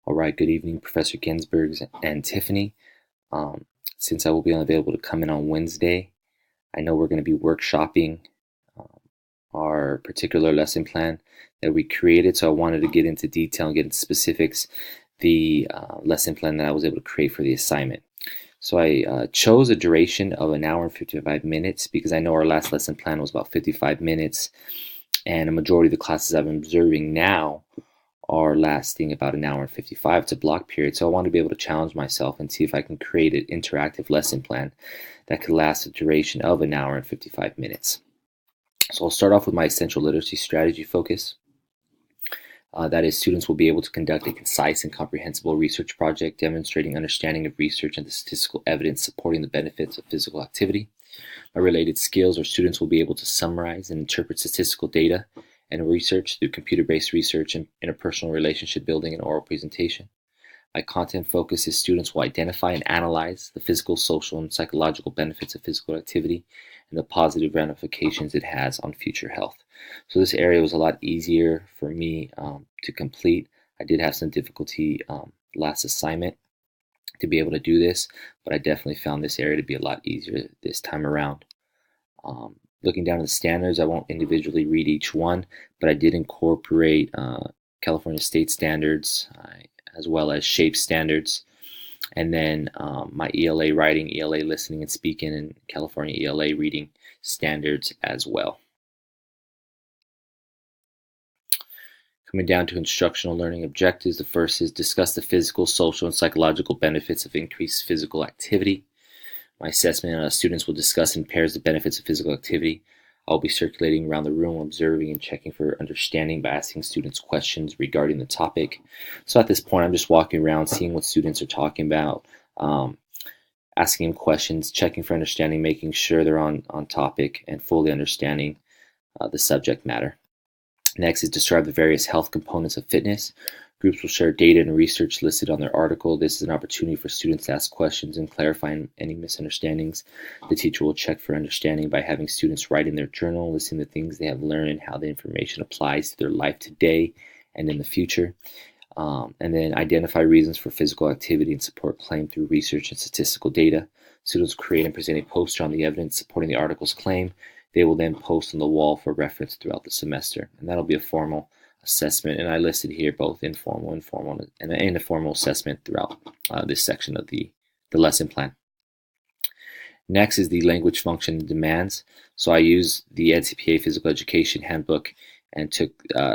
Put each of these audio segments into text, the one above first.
All right, good evening, Professor Ginsberg and Tiffany. Since I will be unavailable to come in on Wednesday, I know we're going to be workshopping um, our particular lesson plan that we created, so I wanted to get into detail and get into specifics the lesson plan that I was able to create for the assignment. So I chose a duration of an hour and 55 minutes because I know our last lesson plan was about 55 minutes, and a majority of the classes I'm observing now are lasting about an hour and 55. It's a block period, so I want to be able to challenge myself and see if I can create an interactive lesson plan that could last a duration of an hour and 55 minutes. So I'll start off with my essential literacy strategy focus. That is, students will be able to conduct a concise and comprehensible research project demonstrating understanding of research and the statistical evidence supporting the benefits of physical activity. My related skills are students will be able to summarize and interpret statistical data and research through computer-based research and interpersonal relationship building and oral presentation. My content focus is students will identify and analyze the physical, social, and psychological benefits of physical activity and the positive ramifications it has on future health. So this area was a lot easier for me to complete. I did have some difficulty last assignment to be able to do this, but I definitely found this area to be a lot easier this time around. Looking down at the standards, I won't individually read each one, but I did incorporate California state standards as well as SHAPE standards, and then my ELA writing, ELA listening and speaking, and California ELA reading standards as well. Coming down to instructional learning objectives, the first is discuss the physical, social, and psychological benefits of increased physical activity. My assessment, students will discuss in pairs the benefits of physical activity. I'll be circulating around the room, observing and checking for understanding by asking students questions regarding the topic. So at this point, I'm just walking around, seeing what students are talking about, asking them questions, checking for understanding, making sure they're on topic and fully understanding the subject matter. Next is describe the various health components of fitness. Groups will share data and research listed on their article. This is an opportunity for students to ask questions and clarify any misunderstandings. The teacher will check for understanding by having students write in their journal, listing the things they have learned and how the information applies to their life today and in the future. And then identify reasons for physical activity and support claim through research and statistical data. Students create and present a poster on the evidence supporting the article's claim. They will then post on the wall for reference throughout the semester, and that'll be a formal assessment. And I listed here both informal, and a formal assessment throughout this section of the lesson plan. Next is the language function and demands. So I used the NCPA Physical Education Handbook and took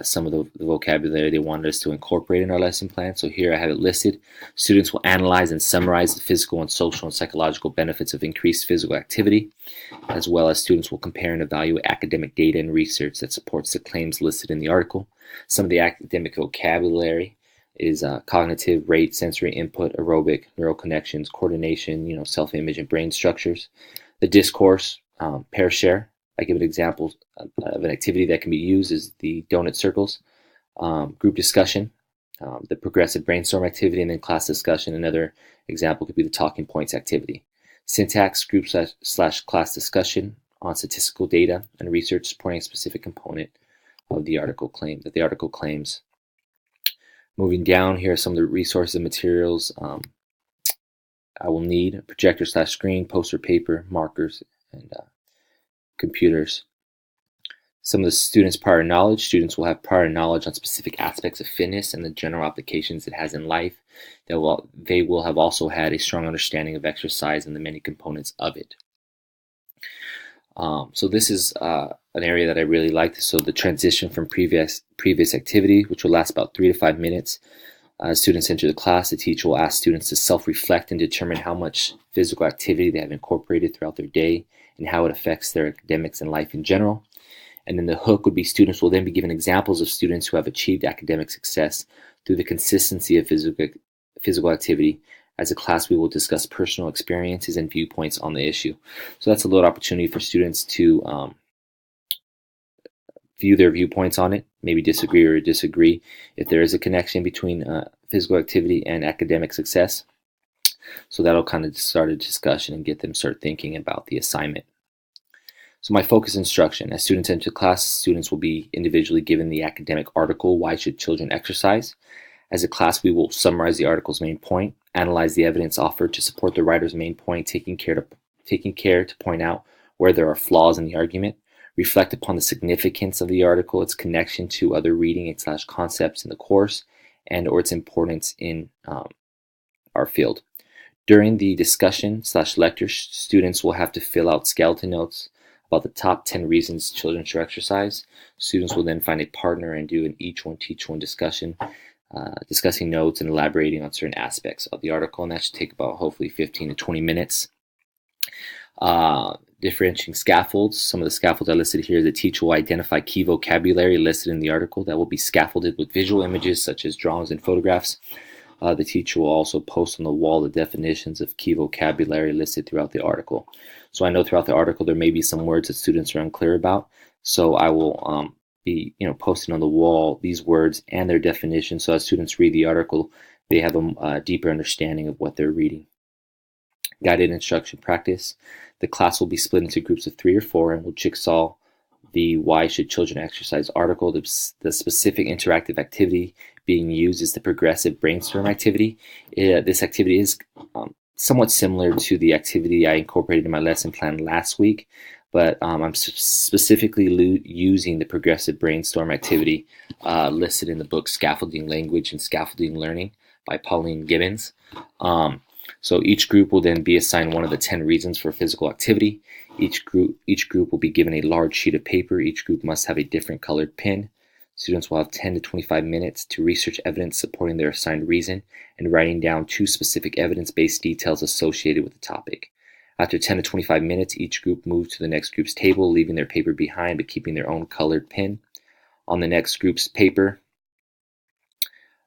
some of the vocabulary they wanted us to incorporate in our lesson plan. So here I have it listed. Students will analyze and summarize the physical and social and psychological benefits of increased physical activity, as well as students will compare and evaluate academic data and research that supports the claims listed in the article. Some of the academic vocabulary is cognitive, rate, sensory input, aerobic, neural connections, coordination, self-image and brain structures. The discourse, pair share. I give an example of an activity that can be used is the donut circles. Group discussion, the progressive brainstorm activity, and then class discussion. Another example could be the talking points activity. Syntax, group / class discussion on statistical data and research supporting a specific component of the article claim that the article claims. Moving down, here are some of the resources and materials I will need: a projector / screen, poster paper, markers, and computers. Some of the students' prior knowledge. Students will have prior knowledge on specific aspects of fitness and the general applications it has in life. They will have also had a strong understanding of exercise and the many components of it. So this is an area that I really liked. So the transition from previous activity, which will last about 3 to 5 minutes. As students enter the class, the teacher will ask students to self-reflect and determine how much physical activity they have incorporated throughout their day and how it affects their academics and life in general. And then the hook would be students will then be given examples of students who have achieved academic success through the consistency of physical activity. As a class, we will discuss personal experiences and viewpoints on the issue. So that's a little opportunity for students to view their viewpoints on it, maybe disagree or disagree if there is a connection between physical activity and academic success. So that'll kind of start a discussion and get them start thinking about the assignment. So my focus instruction. As students enter class, students will be individually given the academic article, Why Should Children Exercise? As a class, we will summarize the article's main point, analyze the evidence offered to support the writer's main point, taking care to point out where there are flaws in the argument, reflect upon the significance of the article, its connection to other reading / concepts in the course, and or its importance in our field. During the discussion / lecture, students will have to fill out skeleton notes about the top 10 reasons children should exercise. Students will then find a partner and do an each one teach one discussion, discussing notes and elaborating on certain aspects of the article, and that should take about hopefully 15 to 20 minutes. Differentiating scaffolds. Some of the scaffolds I listed here, the teacher will identify key vocabulary listed in the article that will be scaffolded with visual images such as drawings and photographs. The teacher will also post on the wall the definitions of key vocabulary listed throughout the article. So I know throughout the article there may be some words that students are unclear about, so I will be posting on the wall these words and their definitions, so as students read the article, they have a deeper understanding of what they're reading. Guided instruction practice. The class will be split into groups of 3 or 4 and will jigsaw the Why Should Children Exercise article. The specific interactive activity being used is the progressive brainstorm activity. This activity is somewhat similar to the activity I incorporated in my lesson plan last week, but I'm specifically using the progressive brainstorm activity listed in the book Scaffolding Language and Scaffolding Learning by Pauline Gibbons. So each group will then be assigned one of the 10 reasons for physical activity. Each group will be given a large sheet of paper. Each group must have a different colored pen. Students will have 10 to 25 minutes to research evidence supporting their assigned reason and writing down 2 specific evidence-based details associated with the topic. After 10 to 25 minutes, each group moves to the next group's table, leaving their paper behind but keeping their own colored pen. On the next group's paper,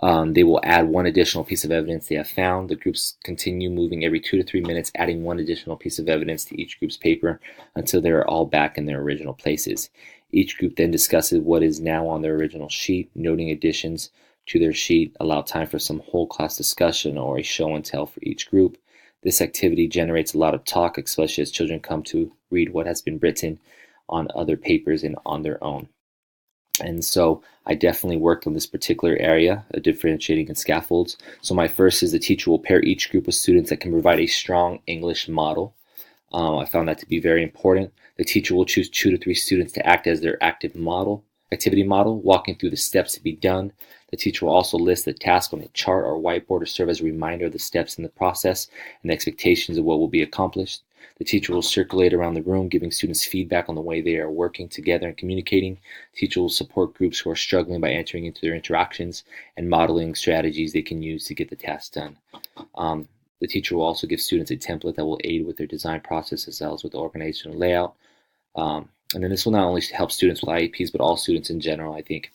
they will add one additional piece of evidence they have found. The groups continue moving every 2 to 3 minutes, adding one additional piece of evidence to each group's paper until they are all back in their original places. Each group then discusses what is now on their original sheet, noting additions to their sheet, allow time for some whole class discussion or a show and tell for each group. This activity generates a lot of talk, especially as children come to read what has been written on other papers and on their own. And so I definitely worked on this particular area of differentiating and scaffolds. So my first is the teacher will pair each group of students that can provide a strong English model. I found that to be very important. The teacher will choose 2 to 3 students to act as their activity model, walking through the steps to be done. The teacher will also list the task on a chart or whiteboard to serve as a reminder of the steps in the process and the expectations of what will be accomplished. The teacher will circulate around the room, giving students feedback on the way they are working together and communicating. The teacher will support groups who are struggling by entering into their interactions and modeling strategies they can use to get the task done. The teacher will also give students a template that will aid with their design process as well as with the organizational layout. And then this will not only help students with IEPs, but all students in general, I think.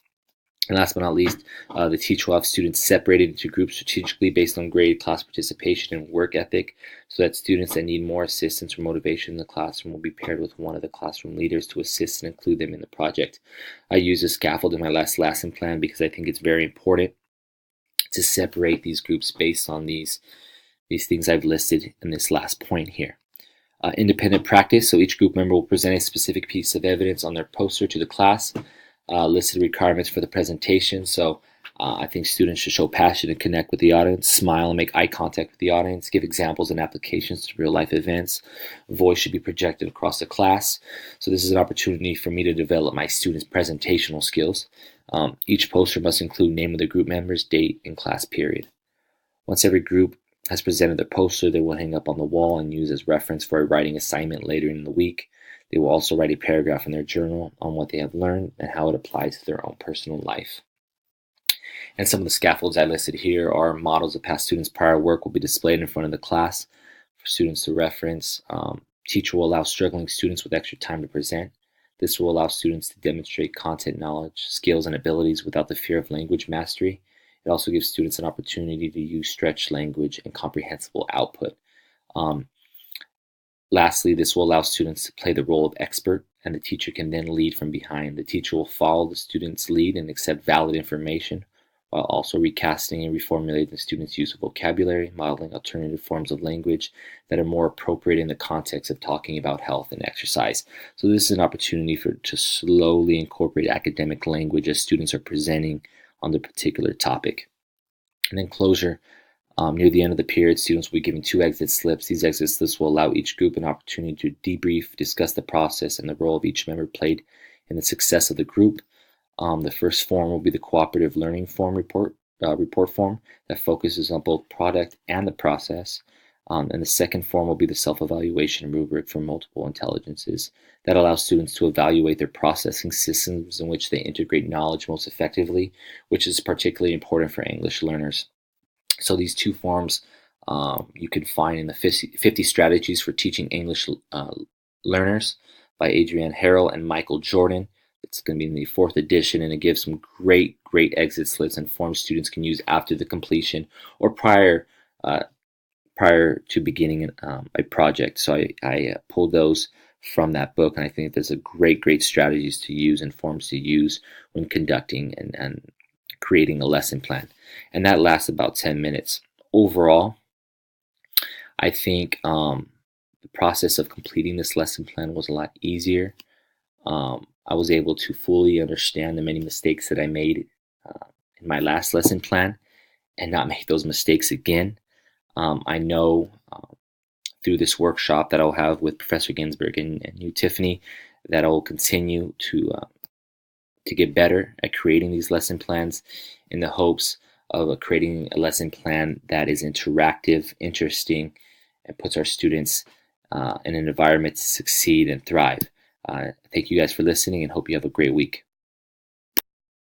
And last but not least, the teacher will have students separated into groups strategically based on grade, class participation, and work ethic, so that students that need more assistance or motivation in the classroom will be paired with one of the classroom leaders to assist and include them in the project. I use a scaffold in my last lesson plan because I think it's very important to separate these groups based on these things I've listed in this last point here. Independent practice, so each group member will present a specific piece of evidence on their poster to the class. Listed requirements for the presentation. So I think students should show passion and connect with the audience, smile and make eye contact with the audience, give examples and applications to real life events. Voice should be projected across the class. So this is an opportunity for me to develop my students' presentational skills. Each poster must include name of the group members, date, and class period. Once every group has presented their poster, they will hang up on the wall and use as reference for a writing assignment later in the week. They will also write a paragraph in their journal on what they have learned and how it applies to their own personal life. And some of the scaffolds I listed here are models of past students' prior work will be displayed in front of the class for students to reference. Teacher will allow struggling students with extra time to present. This will allow students to demonstrate content knowledge, skills, and abilities without the fear of language mastery. It also gives students an opportunity to use stretched language and comprehensible output. Lastly, this will allow students to play the role of expert, and the teacher can then lead from behind. The teacher will follow the student's lead and accept valid information, while also recasting and reformulating the student's use of vocabulary, modeling alternative forms of language that are more appropriate in the context of talking about health and exercise. So this is an opportunity to slowly incorporate academic language as students are presenting on the particular topic. And then closure. Near the end of the period, students will be given 2 exit slips. These exit slips will allow each group an opportunity to debrief, discuss the process, and the role of each member played in the success of the group. The first form will be the cooperative learning form report form that focuses on both product and the process. And the second form will be the self-evaluation rubric for multiple intelligences that allows students to evaluate their processing systems in which they integrate knowledge most effectively, which is particularly important for English learners. So these 2 forms you can find in the 50 Strategies for Teaching English Learners by Adrienne Harrell and Michael Jordan. It's going to be in the 4th edition, and it gives some great exit slips and forms students can use after the completion or prior to beginning a project. So I pulled those from that book, and I think there's a great strategies to use and forms to use when conducting and creating a lesson plan. And that lasts about 10 minutes. Overall, I think the process of completing this lesson plan was a lot easier. I was able to fully understand the many mistakes that I made in my last lesson plan and not make those mistakes again. I know through this workshop that I'll have with Professor Ginsberg and you, Tiffany, that I will continue to get better at creating these lesson plans in the hopes of creating a lesson plan that is interactive, interesting, and puts our students in an environment to succeed and thrive. Thank you guys for listening and hope you have a great week.